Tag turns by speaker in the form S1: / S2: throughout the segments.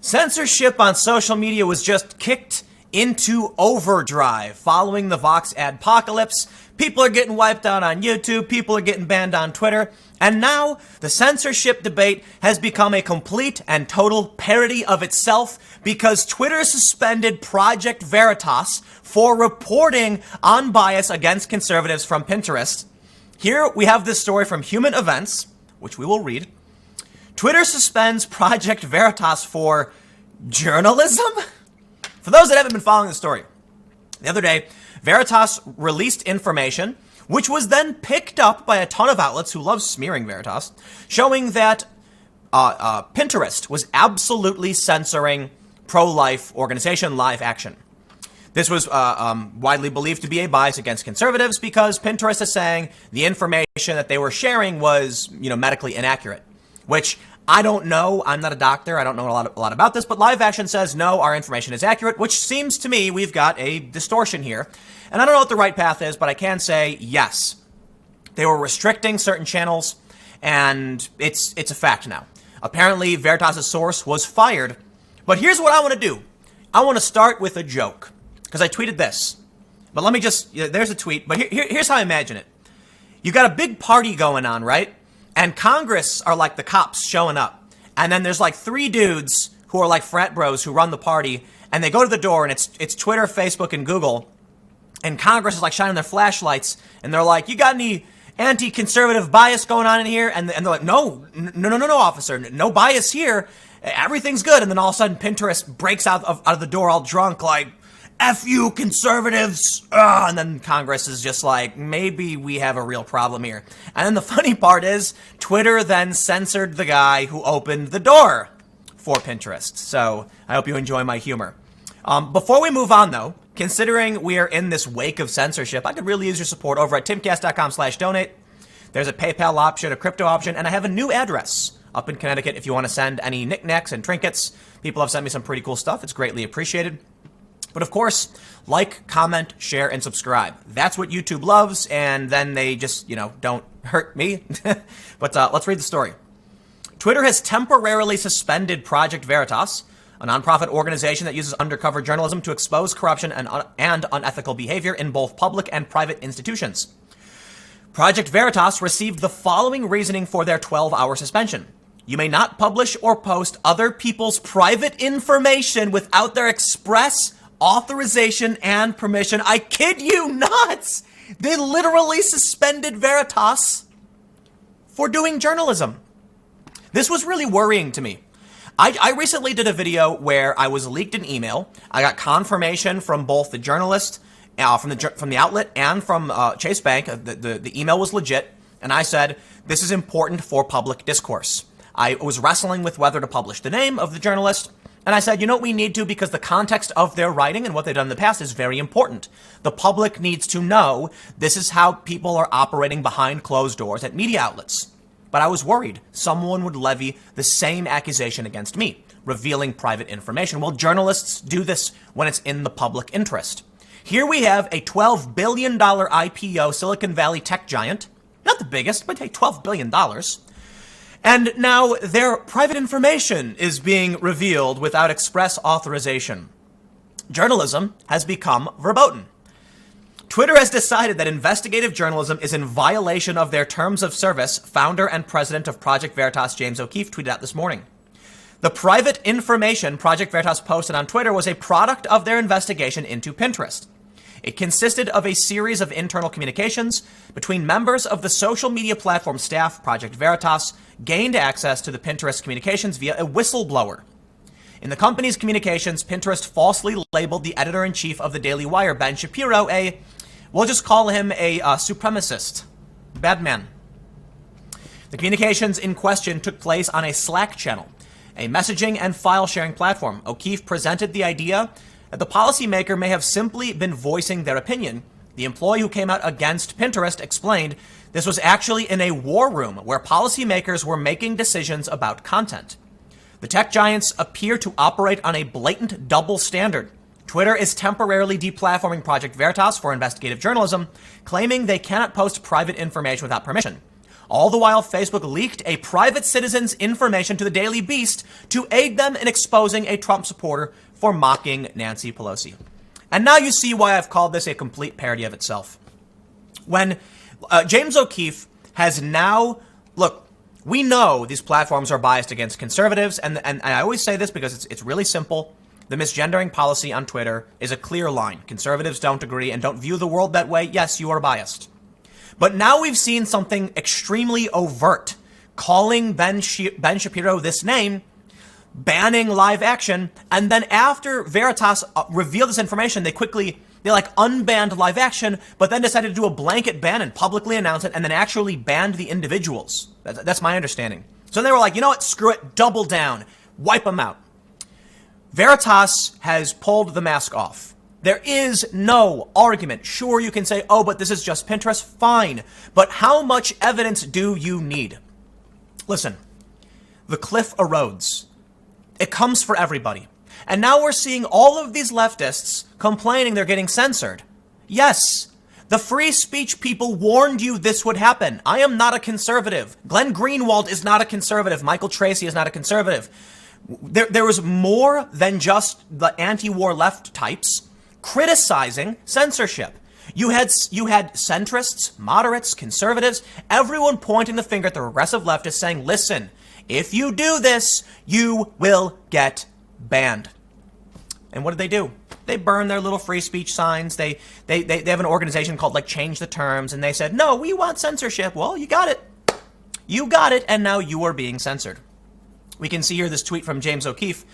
S1: Censorship on social media was just kicked into overdrive following the Vox adpocalypse. People are getting wiped out on YouTube, people are getting banned on Twitter, and now the censorship debate has become a complete and total parody of itself because Twitter suspended Project Veritas for reporting on bias against conservatives from Pinterest. Here we have this story from Human Events, which we will read. Twitter suspends Project Veritas for journalism? For those that haven't been following the story, the other day, Veritas released information, which was then picked up by a ton of outlets who love smearing Veritas, showing that Pinterest was absolutely censoring pro-life organization Live Action. This was widely believed to be a bias against conservatives because Pinterest is saying the information that they were sharing was, medically inaccurate, which I don't know. I'm not a doctor. I don't know a lot about this, but Live Action says, no, our information is accurate, which seems to me we've got a distortion here. And I don't know what the right path is, but I can say, yes, they were restricting certain channels, and it's a fact now. Apparently, Veritas' source was fired. But here's what I want to do. I want to start with a joke, because I tweeted this. But let me there's a tweet, but here's how I imagine it. You got a big party going on, right? And Congress are like the cops showing up. And then there's like three dudes who are like frat bros who run the party. And they go to the door and it's Twitter, Facebook, and Google. And Congress is like shining their flashlights. And they're like, you got any anti-conservative bias going on in here? And they're like, no, officer. No bias here. Everything's good. And then all of a sudden Pinterest breaks out of the door all drunk like, F you, conservatives. And then Congress is just like, maybe we have a real problem here. And then the funny part is, Twitter then censored the guy who opened the door for Pinterest. So I hope you enjoy my humor. Before we move on, though, considering we are in this wake of censorship, I could really use your support over at timcast.com/donate. There's a PayPal option, a crypto option, and I have a new address up in Connecticut if you want to send any knickknacks and trinkets. People have sent me some pretty cool stuff. It's greatly appreciated. But of course, like, comment, share, and subscribe. That's what YouTube loves, and then they just, don't hurt me. But let's read the story. Twitter has temporarily suspended Project Veritas, a nonprofit organization that uses undercover journalism to expose corruption and unethical behavior in both public and private institutions. Project Veritas received the following reasoning for their 12-hour suspension. You may not publish or post other people's private information without their express authorization and permission. I kid you not! They literally suspended Veritas for doing journalism. This was really worrying to me. I recently did a video where I was leaked an email. I got confirmation from both the journalist, from the outlet, and from Chase Bank. The email was legit, and I said, this is important for public discourse. I was wrestling with whether to publish the name of the journalist, and I said, we need to, because the context of their writing and what they've done in the past is very important. The public needs to know this is how people are operating behind closed doors at media outlets. But I was worried someone would levy the same accusation against me, revealing private information. Well, journalists do this when it's in the public interest. Here we have a $12 billion IPO Silicon Valley tech giant, not the biggest, but hey, $12 billion. And now their private information is being revealed without express authorization. Journalism has become verboten. Twitter has decided that investigative journalism is in violation of their terms of service, founder and president of Project Veritas, James O'Keefe, tweeted out this morning. The private information Project Veritas posted on Twitter was a product of their investigation into Pinterest. It consisted of a series of internal communications between members of the social media platform staff. Project Veritas gained access to the Pinterest communications via a whistleblower. In the company's communications, Pinterest falsely labeled the editor-in-chief of the Daily Wire, Ben Shapiro, we'll just call him a supremacist. Bad man. The communications in question took place on a Slack channel, a messaging and file-sharing platform. O'Keefe presented the idea that the policymaker may have simply been voicing their opinion. The employee who came out against Pinterest explained this was actually in a war room where policymakers were making decisions about content. The tech giants appear to operate on a blatant double standard. Twitter is temporarily deplatforming Project Veritas for investigative journalism, claiming they cannot post private information without permission. All the while, Facebook leaked a private citizen's information to the Daily Beast to aid them in exposing a Trump supporter for mocking Nancy Pelosi. And now you see why I've called this a complete parody of itself. When James O'Keefe has now, look, we know these platforms are biased against conservatives, and I always say this because it's really simple. The misgendering policy on Twitter is a clear line. Conservatives don't agree and don't view the world that way. Yes, you are biased. But now we've seen something extremely overt, calling Ben Shapiro this name, banning live action, and then after Veritas revealed this information, they unbanned live action, but then decided to do a blanket ban and publicly announce it, and then actually banned the individuals. That's my understanding. So they were like, you know what, screw it, double down, wipe them out. Veritas has pulled the mask off. There is no argument. Sure, you can say, oh, but this is just Pinterest. Fine. But how much evidence do you need? Listen, the cliff erodes. It comes for everybody. And now we're seeing all of these leftists complaining they're getting censored. Yes, the free speech people warned you this would happen. I am not a conservative. Glenn Greenwald is not a conservative. Michael Tracy is not a conservative. There was more than just the anti-war left types criticizing censorship. You had centrists, moderates, conservatives, everyone pointing the finger at the progressive leftists saying, listen, if you do this, you will get banned. And what did they do? They burned their little free speech signs. They have an organization called Change the Terms, and they said, no, we want censorship. Well, you got it. You got it, and now you are being censored. We can see here this tweet from James O'Keefe.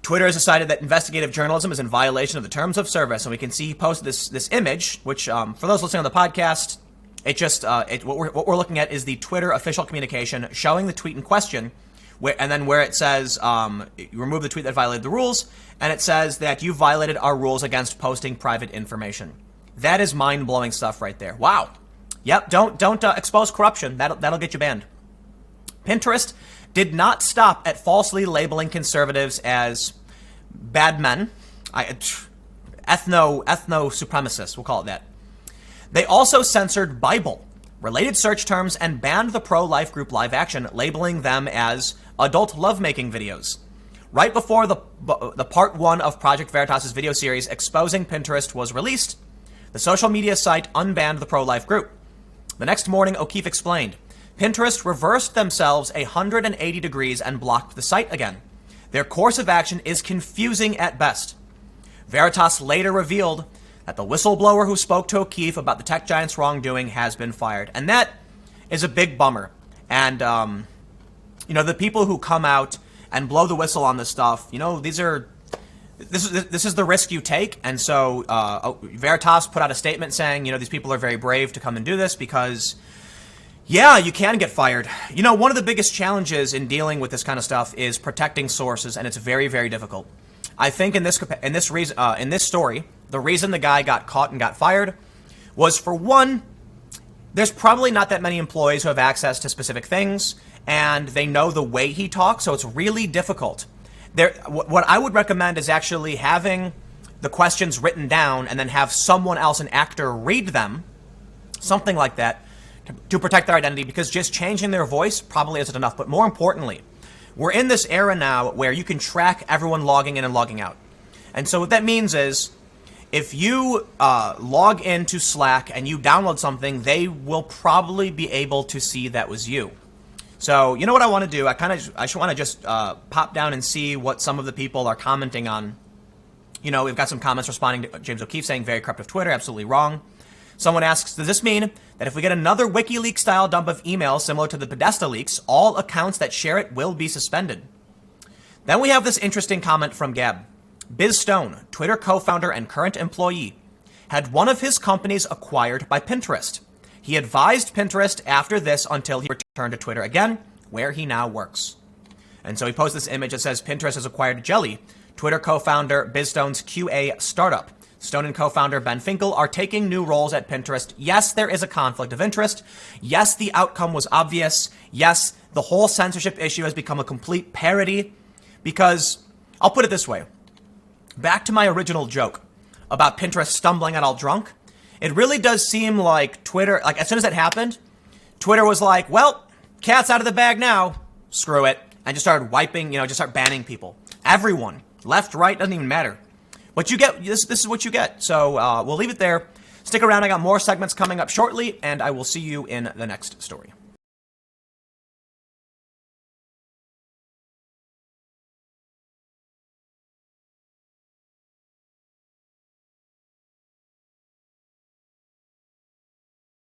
S1: Twitter has decided that investigative journalism is in violation of the terms of service, and we can see he posted this image, which for those listening on the podcast, what we're looking at is the Twitter official communication showing the tweet in question, where it says you remove the tweet that violated the rules, and it says that you violated our rules against posting private information. That is mind-blowing stuff right there. Wow. Yep. Don't expose corruption. That'll get you banned. Pinterest did not stop at falsely labeling conservatives as bad men, ethno-supremacists, we'll call it that. They also censored Bible, related search terms, and banned the pro-life group Live Action, labeling them as adult lovemaking videos. Right before the part 1 of Project Veritas' video series exposing Pinterest was released, the social media site unbanned the pro-life group. The next morning, O'Keefe explained, Pinterest reversed themselves 180 degrees and blocked the site again. Their course of action is confusing at best. Veritas later revealed that the whistleblower who spoke to O'Keefe about the tech giant's wrongdoing has been fired. And that is a big bummer. And, the people who come out and blow the whistle on this stuff, this is the risk you take. And so Veritas put out a statement saying, these people are very brave to come and do this because, yeah, you can get fired. One of the biggest challenges in dealing with this kind of stuff is protecting sources, and it's very, very difficult. I think in this story, the reason the guy got caught and got fired was, for one, there's probably not that many employees who have access to specific things, and they know the way he talks, so it's really difficult. What I would recommend is actually having the questions written down and then have someone else, an actor, read them, something like that, to protect their identity, because just changing their voice probably isn't enough. But more importantly, we're in this era now where you can track everyone logging in and logging out. And so what that means is, if you log into Slack and you download something, they will probably be able to see that was you. So you know what I want to do? I want to just pop down and see what some of the people are commenting on. We've got some comments responding to James O'Keefe saying, very corrupt of Twitter, absolutely wrong. Someone asks, does this mean that if we get another WikiLeaks-style dump of emails similar to the Podesta leaks, all accounts that share it will be suspended? Then we have this interesting comment from Gab. Biz Stone, Twitter co-founder and current employee, had one of his companies acquired by Pinterest. He advised Pinterest after this until he returned to Twitter again, where he now works. And so he posted this image that says Pinterest has acquired Jelly, Twitter co-founder Biz Stone's QA startup. Stone and co-founder Ben Finkel are taking new roles at Pinterest. Yes, there is a conflict of interest. Yes, the outcome was obvious. Yes, the whole censorship issue has become a complete parody. Because, I'll put it this way. Back to my original joke about Pinterest stumbling out all drunk. It really does seem like Twitter, as soon as that happened, Twitter was like, well, cat's out of the bag now. Screw it. And just started wiping, just start banning people. Everyone. Left, right, doesn't even matter. What you get, this is what you get. So we'll leave it there. Stick around. I got more segments coming up shortly, and I will see you in the next story.